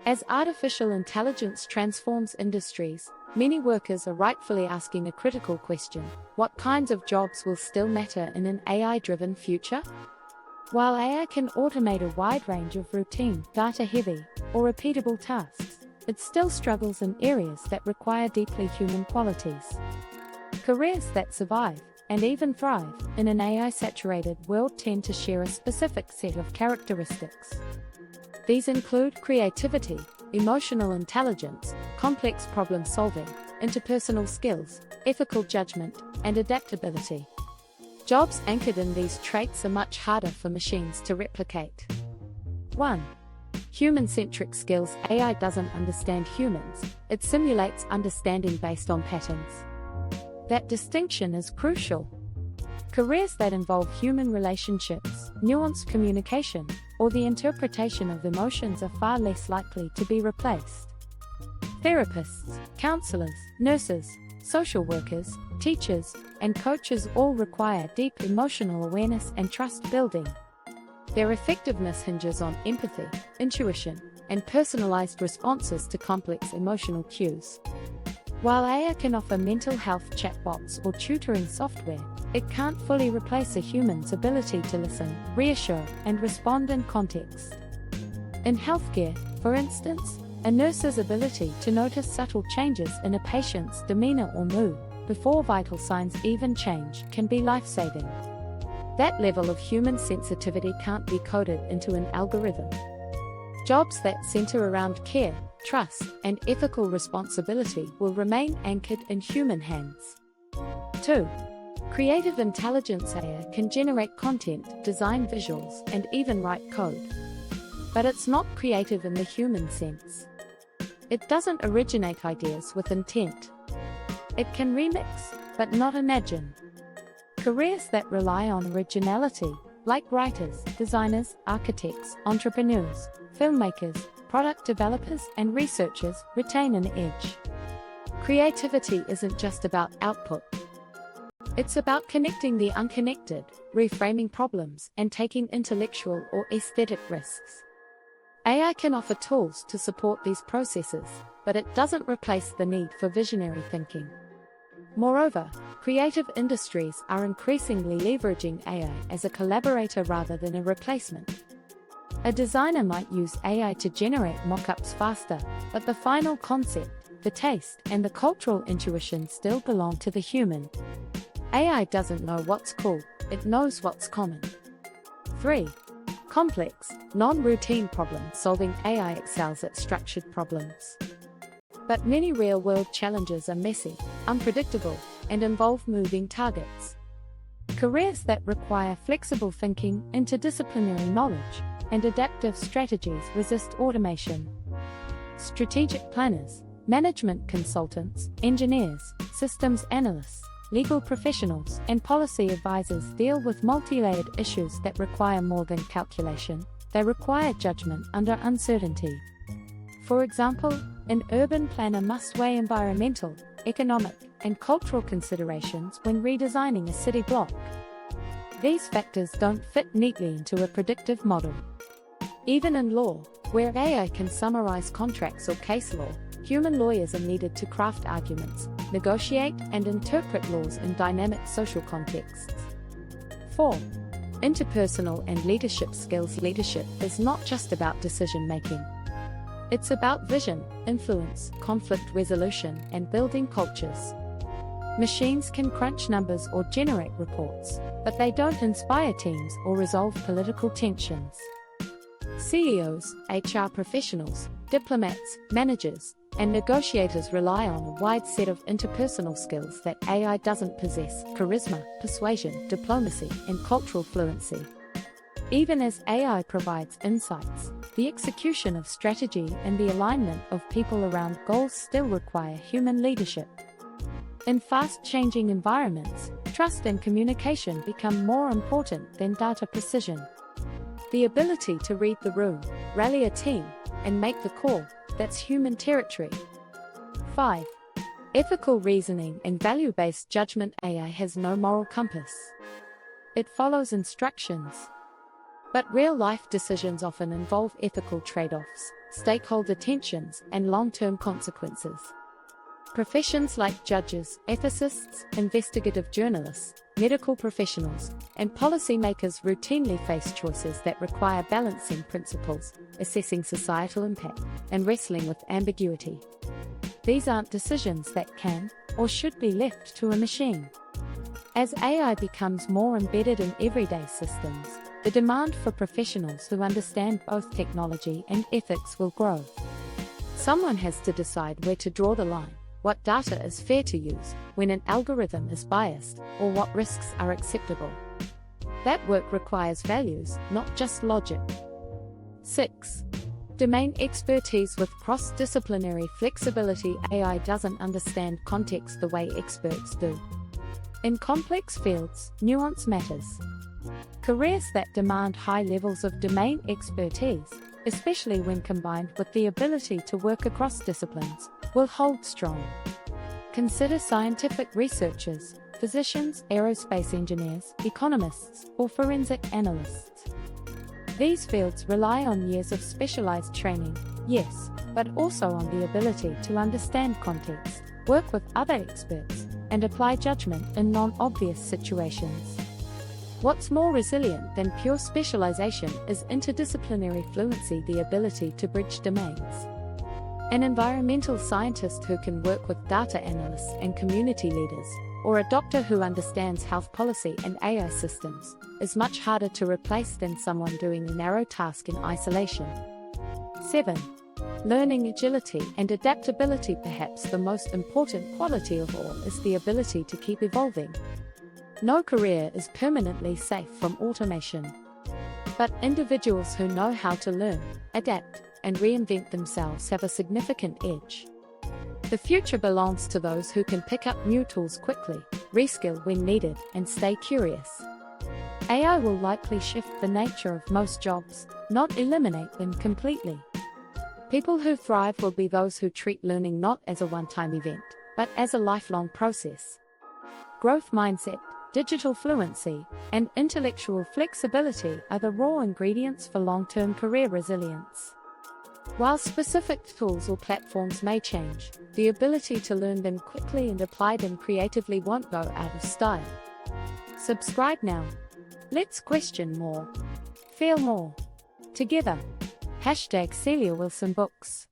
As artificial intelligence transforms industries, many workers are rightfully asking a critical question: what kinds of jobs will still matter in an AI-driven future? While AI can automate a wide range of routine, data-heavy, or repeatable tasks, it still struggles in areas that require deeply human qualities. Careers that survive, and even thrive, in an AI-saturated world tend to share a specific set of characteristics. These include creativity, emotional intelligence, complex problem-solving, interpersonal skills, ethical judgment, and adaptability. Jobs anchored in these traits are much harder for machines to replicate. 1. Human-centric skills. AI doesn't understand humans, it simulates understanding based on patterns. That distinction is crucial. Careers that involve human relationships, nuanced communication, or the interpretation of emotions are far less likely to be replaced. Therapists, counselors, nurses, social workers, teachers, and coaches all require deep emotional awareness and trust building. Their effectiveness hinges on empathy, intuition, and personalized responses to complex emotional cues. While AI can offer mental health chatbots or tutoring software, it can't fully replace a human's ability to listen, reassure, and respond in context. In healthcare, for instance, a nurse's ability to notice subtle changes in a patient's demeanor or mood before vital signs even change can be life-saving. That level of human sensitivity can't be coded into an algorithm. Jobs that center around care, trust, and ethical responsibility will remain anchored in human hands. 2. Creative intelligence. AI can generate content, design visuals, and even write code. But it's not creative in the human sense. It doesn't originate ideas with intent. It can remix, but not imagine. Careers that rely on originality, like writers, designers, architects, entrepreneurs, filmmakers, product developers, and researchers, retain an edge. Creativity isn't just about output. It's about connecting the unconnected, reframing problems, and taking intellectual or aesthetic risks. AI can offer tools to support these processes, but it doesn't replace the need for visionary thinking. Moreover, creative industries are increasingly leveraging AI as a collaborator rather than a replacement. A designer might use AI to generate mock-ups faster, but the final concept, the taste, and the cultural intuition still belong to the human. AI doesn't know what's cool, it knows what's common. 3. Complex, non-routine problem-solving. AI excels at structured problems. But many real-world challenges are messy, unpredictable, and involve moving targets. Careers that require flexible thinking, interdisciplinary knowledge, and adaptive strategies resist automation. Strategic planners, management consultants, engineers, systems analysts, legal professionals, and policy advisors deal with multi-layered issues that require more than calculation. They require judgment under uncertainty. For example, an urban planner must weigh environmental, economic, and cultural considerations when redesigning a city block. These factors don't fit neatly into a predictive model. Even in law, where AI can summarize contracts or case law, human lawyers are needed to craft arguments, negotiate, and interpret laws in dynamic social contexts. 4. Interpersonal and leadership skills. Leadership is not just about decision-making. It's about vision, influence, conflict resolution, and building cultures. Machines can crunch numbers or generate reports, but they don't inspire teams or resolve political tensions. CEOs, HR professionals, diplomats, managers, and negotiators rely on a wide set of interpersonal skills that AI doesn't possess: charisma, persuasion, diplomacy, and cultural fluency. Even as AI provides insights, the execution of strategy and the alignment of people around goals still require human leadership. In fast-changing environments, trust and communication become more important than data precision. The ability to read the room, rally a team, and make the call, that's human territory. 5. Ethical reasoning and value-based judgment. AI has no moral compass. It follows instructions. But real-life decisions often involve ethical trade-offs, stakeholder tensions, and long-term consequences. Professions like judges, ethicists, investigative journalists, medical professionals, and policymakers routinely face choices that require balancing principles, assessing societal impact, and wrestling with ambiguity. These aren't decisions that can or should be left to a machine. As AI becomes more embedded in everyday systems, the demand for professionals who understand both technology and ethics will grow. Someone has to decide where to draw the line, what data is fair to use, when an algorithm is biased, or what risks are acceptable. That work requires values, not just logic. 6. Domain expertise with cross-disciplinary flexibility. AI doesn't understand context the way experts do. In complex fields, nuance matters. Careers that demand high levels of domain expertise, especially when combined with the ability to work across disciplines, will hold strong. Consider scientific researchers, physicians, aerospace engineers, economists, or forensic analysts. These fields rely on years of specialized training, yes, but also on the ability to understand context, work with other experts, and apply judgment in non-obvious situations. What's more resilient than pure specialization is interdisciplinary fluency, the ability to bridge domains. An environmental scientist who can work with data analysts and community leaders, or a doctor who understands health policy and AI systems, is much harder to replace than someone doing a narrow task in isolation. 7. Learning agility and adaptability. Perhaps the most important quality of all is the ability to keep evolving. No career is permanently safe from automation. But individuals who know how to learn, adapt, and reinvent themselves have a significant edge. The future belongs to those who can pick up new tools quickly, reskill when needed, and stay curious. AI will likely shift the nature of most jobs, not eliminate them completely. People who thrive will be those who treat learning not as a one-time event, but as a lifelong process. Growth mindset, digital fluency, and intellectual flexibility are the raw ingredients for long-term career resilience. While specific tools or platforms may change, the ability to learn them quickly and apply them creatively won't go out of style. Subscribe now. Let's question more. Feel more. Together. #CeliaWilsonBooks